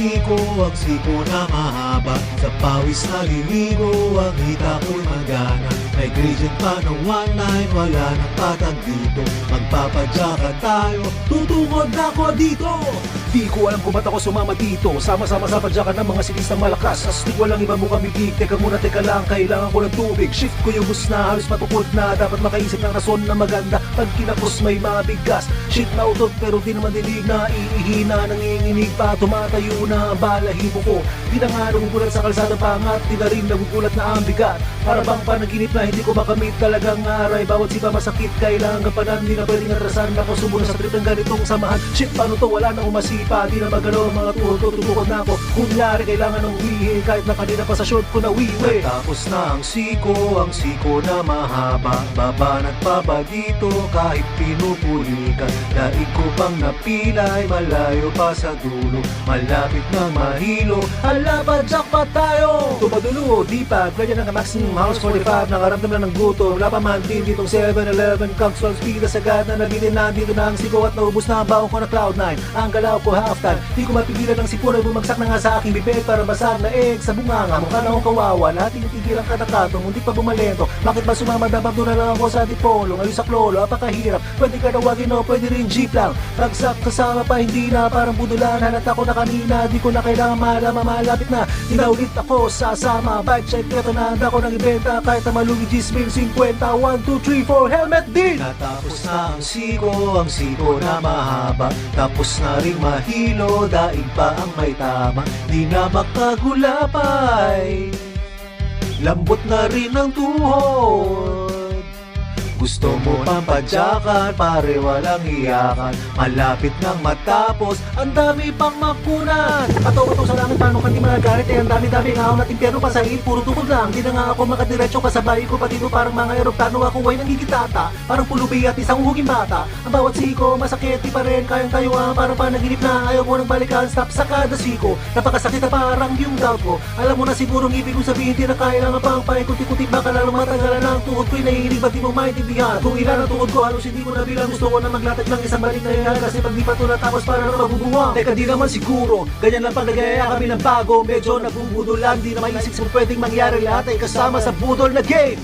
ang siko na mahaba. Sa pawis naliligo, ang hita ko'y magana. May gradient pa ng 1-9, wala nang patag dito. Magpapadyakan tayo, tutungod na ko dito. Di ko alam kung ba't ako sumama dito. Sama-sama sa padyakan ng mga sinis ng malakas. Astig walang iba mo kamigig. Teka muna, teka lang, kailangan ko ng tubig. Shift ko yung bus na halos matukod na. Dapat makaisip ng rason na maganda. Pag kinapos may mga bigas. Shit na utot pero di naman dinig na. Iihina, nanginginig pa. Tumatayo na ang balahibo ko. Di na nga nagugulat sa kalsada pangat. Di na rin nagugulat na ang bigat. Para bang panaginip na hindi ko makamit talagang aray. Bawat sipa masakit, kailangan kapanan. Di na pwedeng atrasan. Ako sumunod sa trip ng ganitong samahan. Shit, paano to? Wala na umasipa. Di na magalaw ang mga tuhod ko. Tutukod na ako. Kunyari kailangan ng uwihin. Kahit na kanina pa sa short ko na wiwi. Tapos na ang siko na mahaba. Babanat pa ba dito kahit pinupulikan? Daig ko pang napilay, malayo pa sa dulo. Malapit na mahilo, hala pa jackpot tayo! Tumadulo, di pa, ganyan ang maximum house 45. Nakaramdam na ng gutom, wala pa man din ditong 7-Eleven. Comes 12 speed, sagad na nabili na. Dito na ang siko at naubos na ang baon ko na Cloud9. Ang galaw ko half-time, di ko mapigilan ng sipuro. Bumagsak na nga sa aking bibig para basag na egg sa bunganga. Mukha na akong kawawa, nating tigilan ka na katong, hindi pa bumalento. Bakit ba sumama dapat doon na lang ako sa dipolo? Ngayon sa klolo, apakahirap. Pwede ka nawagin o pwede rin jeep lang. Bagsak kasama pa, hindi na parang budulan. Halata ko na kanina, di ko na kailangan malama. Malapit na, tinaulit ako sasama. Bike check, eto na handa ko ng ibenta. Kahit na malugi Gismin 50, 1, 2, 3, 4, helmet din! Natapos na ang siko na mahaba. Tapos na ring mahilo, daig pa ang may tama. Di na makagulapay, lambot na rin ang tuhod. Gusto mo pampadyakan, pare walang iyakan. Malapit nang matapos, ang dami pang makunan. Pataw-pataw sa langit, paano ka di magagalit? Eh, ang dami-dami nga ako natin pero pasahin, puro tukod lang. Di na nga ako makadiretso, kasabay ko pati parang mga aeroplano. Ako ay nanggigitata, parang pulubi at isang huging bata. Ang bawat siko, masakit, di pa rin kayang tayuan. Parang panaginip na, ayaw ko nang balikan. Stop sa kada siko, napakasakit na parang yung doubt ko. Alam mo na sigurong ibig kong sabihin, di na kailangan pang paikuti-kuti. Baka lalo matagalan ang tuhod ko'y nahihinig, ba't di mo maintindihan? Kung ilan ang tuhod ko, halos hindi ko na bilang. Gusto ko na maglatag ng isang balik na yan. Kasi pag di pa ito natapos, para na mabubuwang. Teka, di naman siguro, ganyan lang pag nagayaya kami ng bago. Medyo nabubudulan, di na maisip kung pwedeng mangyari lahat ay kasama sa budol na game.